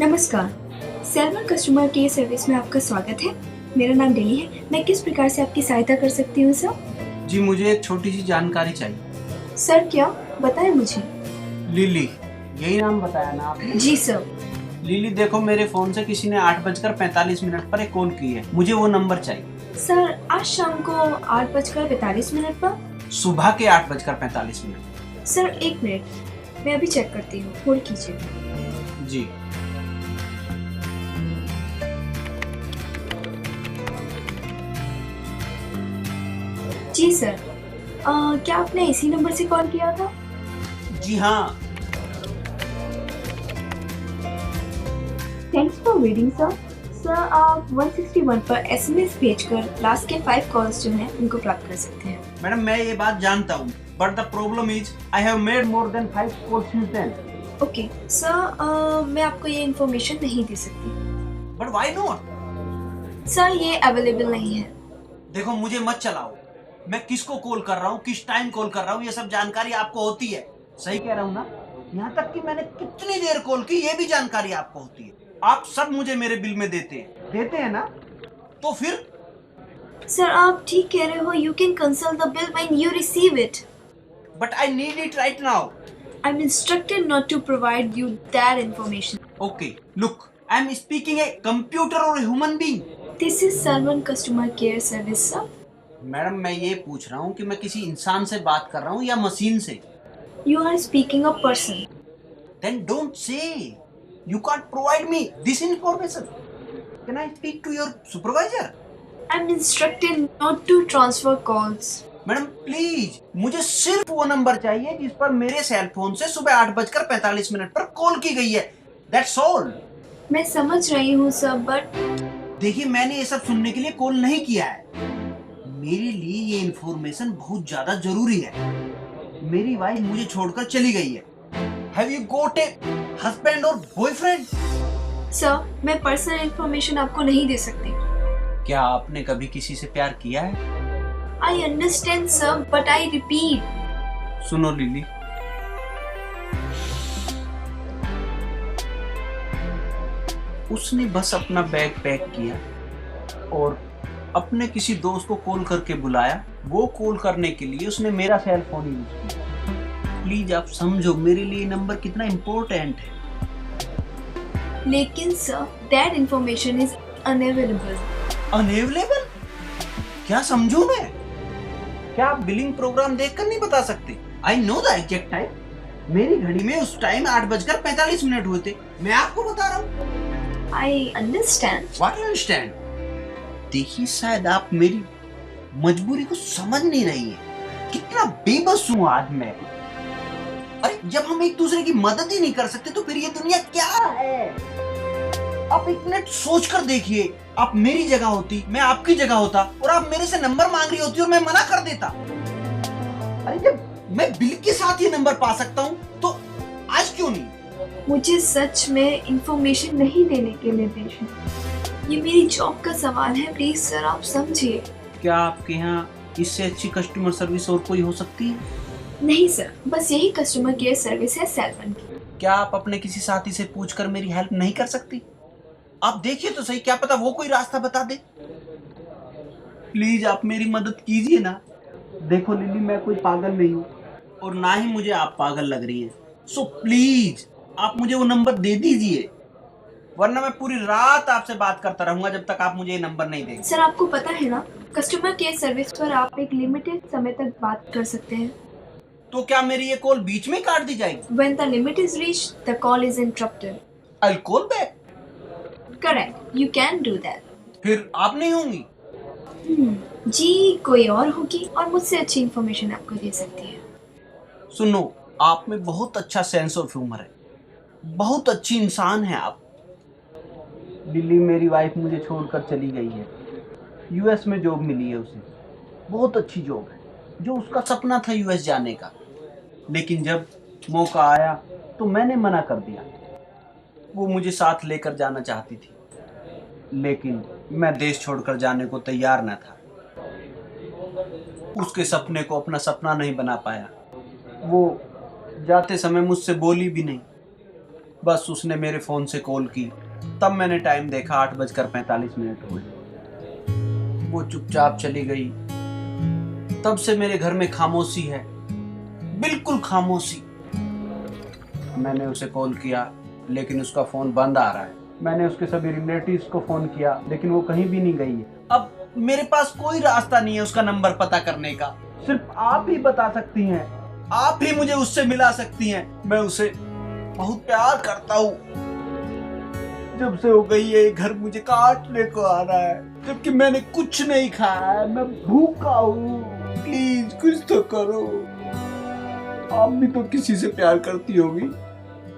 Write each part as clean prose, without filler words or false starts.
नमस्कार, salmon customer care service में आपका स्वागत है। मेरा नाम डेली है। मैं किस प्रकार से आपकी सहायता कर सकती हूँ सर? जी मुझे एक छोटी सी जानकारी चाहिए। सर क्या? बताएं मुझे। लिली, यही नाम बताया ना आपने? जी सर। लिली देखो, मेरे फोन से किसी ने 8:45 पर एक कॉल की है। मुझे वो नंबर चाहिए। सर आज शाम को 8:45 पर? सुबह के 8:45। सर एक मिनट, मैं अभी चेक करती हूँ, होल्ड कीजिए। जी जी सर। क्या आपने इसी नंबर से कॉल किया था? जी हाँ। Thanks for waiting sir. Sir आप 161 पर एसएमएस भेजकर लास्ट के 5 कॉल्स जो हैं उनको प्राप्त कर सकते हैं। मैडम मैं ये बात जानता हूँ, but the problem is I have made more than 5 calls since then. Okay sir, मैं आपको ये इन्फॉर्मेशन नहीं दे सकती। But why not? सर ये अवेलेबल नहीं है। देखो मुझे मत चलाओ। मैं किसको कॉल कर रहा हूँ, किस टाइम कॉल कर रहा हूँ, ये सब जानकारी आपको होती है। सही कह रहा हूँ ना? यहाँ तक कि मैंने कितनी देर कॉल की ये भी जानकारी आपको होती है। आप सब मुझे मेरे बिल में देते हैं ना? तो फिर सर आप ठीक कह रहे हो। You can consult the bill when you receive it. But I need it right now. I am instructed not to provide you that information. Okay look, I am speaking a computer और human being. This is Salman customer care service sir. Madam मैं ये पूछ रहा हूँ कि मैं किसी इंसान से बात कर रहा हूँ या मशीन से? You are speaking a person. Then don't say you can't provide me this information. Can I speak to your supervisor? I am instructed not to transfer calls. Madam please, मुझे सिर्फ वो नंबर चाहिए जिस पर मेरे cell phone से सुबह 8:45 पर कॉल की गई है। That's all. मैं समझ रही हूँ सर, बट देखिए मैंने ये सब सुनने के लिए कॉल नहीं किया है। मेरे लिए ये इन्फॉर्मेशन बहुत ज्यादा जरूरी है। मेरी वाइफ मुझे छोड़कर चली गई है। Have you got a husband और बॉयफ्रेंड? सर मैं पर्सनल इंफॉर्मेशन आपको नहीं दे सकती। क्या आपने कभी किसी से प्यार किया है? I understand sir, but I repeat. सुनो लिली, उसने बस अपना बैग पैक किया और अपने किसी दोस्त को कॉल करके बुलाया। वो कॉल करने के लिए उसने मेरा सेल फोन यूज किया। प्लीज आप समझो मेरे लिए नंबर कितना इम्पोर्टेंट है। लेकिन sir that information is unavailable. Unavailable? क्या समझू मैं? क्या आप बिलिंग प्रोग्राम देखकर नहीं बता सकते? I know the exact time. मेरी घड़ी में उस टाइम 8:45 हुए थे। मैं आपको बता रहा हूँ। I understand. What you understand? देखिए शायद आप मेरी मजबूरी को समझ नहीं रही है। कितना बेबस हूँ आज मैं। अरे जब हम एक दूसरे की मदद ही नहीं कर सकते तो फिर ये दुनिया क्या है? आप एक मिनट सोच कर देखिए, आप मेरी जगह होती, मैं आपकी जगह होता और आप मेरे से नंबर मांग रही होती और मैं मना कर देता। अरे जब मैं बिल के साथ ये नंबर पा सकता हूँ तो आज क्यों नहीं? मुझे सच में इंफॉर्मेशन नहीं देने के निर्देश हैं। ये मेरी जॉब का सवाल है, प्लीज सर आप समझिए। क्या आपके यहाँ इससे अच्छी कस्टमर सर्विस और कोई हो सकती है? नहीं सर, बस यही कस्टमर केयर सर्विस है सैलमन की। क्या आप अपने किसी साथी से पूछकर मेरी हेल्प नहीं कर सकती? आप देखिए तो सही, क्या पता वो कोई रास्ता बता दे। प्लीज आप मेरी मदद कीजिए ना। देखो लिली, मैं कोई पागल नहीं हूँ और ना ही मुझे आप पागल लग रही हैं। सो प्लीज आप मुझे वो नंबर दे दीजिए, वरना मैं पूरी रात आपसे बात करता रहूंगा जब तक आप मुझे ये नंबर नहीं देंगे। सर आपको पता है ना, कस्टमर केयर सर्विस पर आप एक लिमिटेड समय तक बात कर सकते हैं। तो क्या मेरी ये कॉल बीच में काट दी जाएगी? When the limit is reached, the call is interrupted. I'll call back. Correct, you can do that. फिर आप नहीं होंगी? जी कोई और होगी और मुझसे अच्छी इंफॉर्मेशन आपको दे सकती है। सुनो, आप में बहुत अच्छा सेंस ऑफ ह्यूमर है, बहुत अच्छी इंसान है आप। दिल्ली मेरी वाइफ मुझे छोड़कर चली गई है। यूएस में जॉब मिली है उसे, बहुत अच्छी जॉब है, जो उसका सपना था यूएस जाने का। लेकिन जब मौका आया तो मैंने मना कर दिया। वो मुझे साथ लेकर जाना चाहती थी, लेकिन मैं देश छोड़कर जाने को तैयार न था। उसके सपने को अपना सपना नहीं बना पाया। वो जाते समय मुझसे बोली भी नहीं। बस उसने मेरे फ़ोन से कॉल की, तब मैंने टाइम देखा 8:45 हुए। वो चुपचाप चली गई। तब से मेरे घर में खामोशी है, बिल्कुल खामोशी। मैंने उसे कॉल किया लेकिन उसका फ़ोन बंद आ रहा है। मैंने उसके सभी रिलेटिव्स को फ़ोन किया लेकिन वो कहीं भी नहीं गई है। अब मेरे पास कोई रास्ता नहीं है उसका नंबर पता करने का। सिर्फ आप ही बता सकती हैं, आप ही मुझे उससे मिला सकती हैं। मैं उसे बहुत प्यार करता हूँ। जब से हो गई है घर मुझे काटने को आ रहा है, जबकि मैंने कुछ नहीं खाया है, मैं भूखा हूँ। प्लीज कुछ तो करो। आप भी तो किसी से प्यार करती होगी,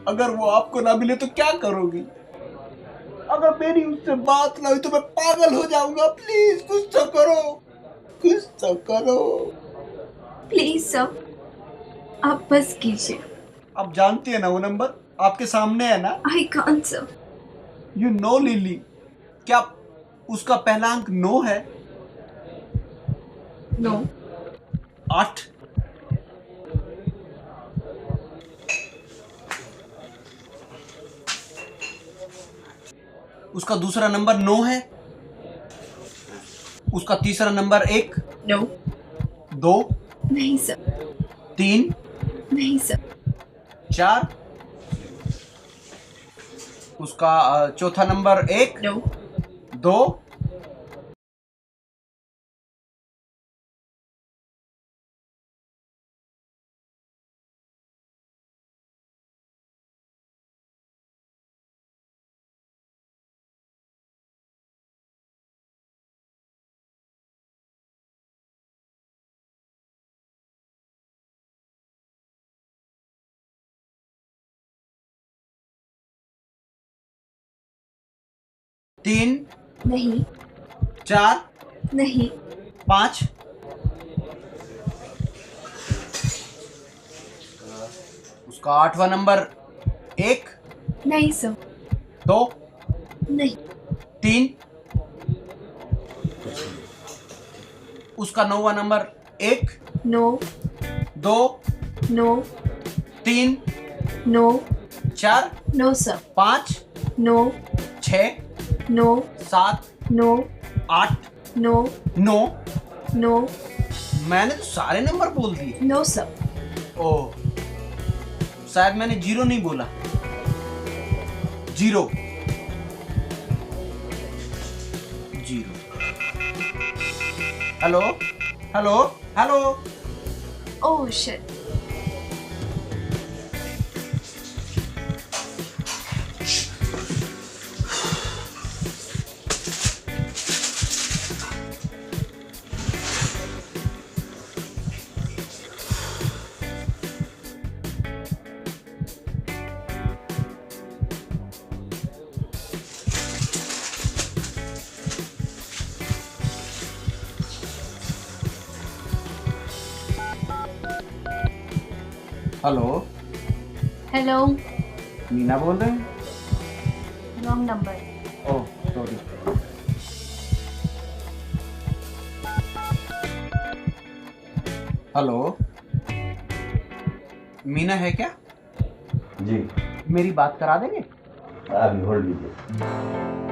अगर वो आपको ना मिले तो क्या करोगी? अगर मेरी उससे बात ना हुई तो मैं पागल हो जाऊंगा। प्लीज कुछ तो करो, कुछ तो करो। प्लीज सर, आप बस कीजिए। आप जानती है ना वो नंबर आपके सामने है ना? I can't sir. You know lily, क्या उसका पहला अंक 9 है? नो। 8। उसका दूसरा नंबर 9 है। उसका तीसरा नंबर 1, नो। 2, नहीं सर। 3, नहीं सर। 4। उसका चौथा नंबर 1, नो। 2, तीन, नहीं। 4, नहीं। 5। उसका 8वां नंबर 1, नहीं सर। 2, नहीं। 3। उसका 9वां number 1, no. 2, no. 3, no. 4, no sir. 5, no. 6, no. 7, no. 8, no. 9। No. मैंने तो सारे नंबर बोल दिए। No sir. ओह, शायद मैंने 0 नहीं बोला। 0, 0। Hello, hello, hello. Oh shit. Hello, hello. Meena बोल रहे हैं? Wrong number. Oh sorry. Hello, Meena है क्या? जी, मेरी बात करा देंगे? अभी होल्ड लीजिए।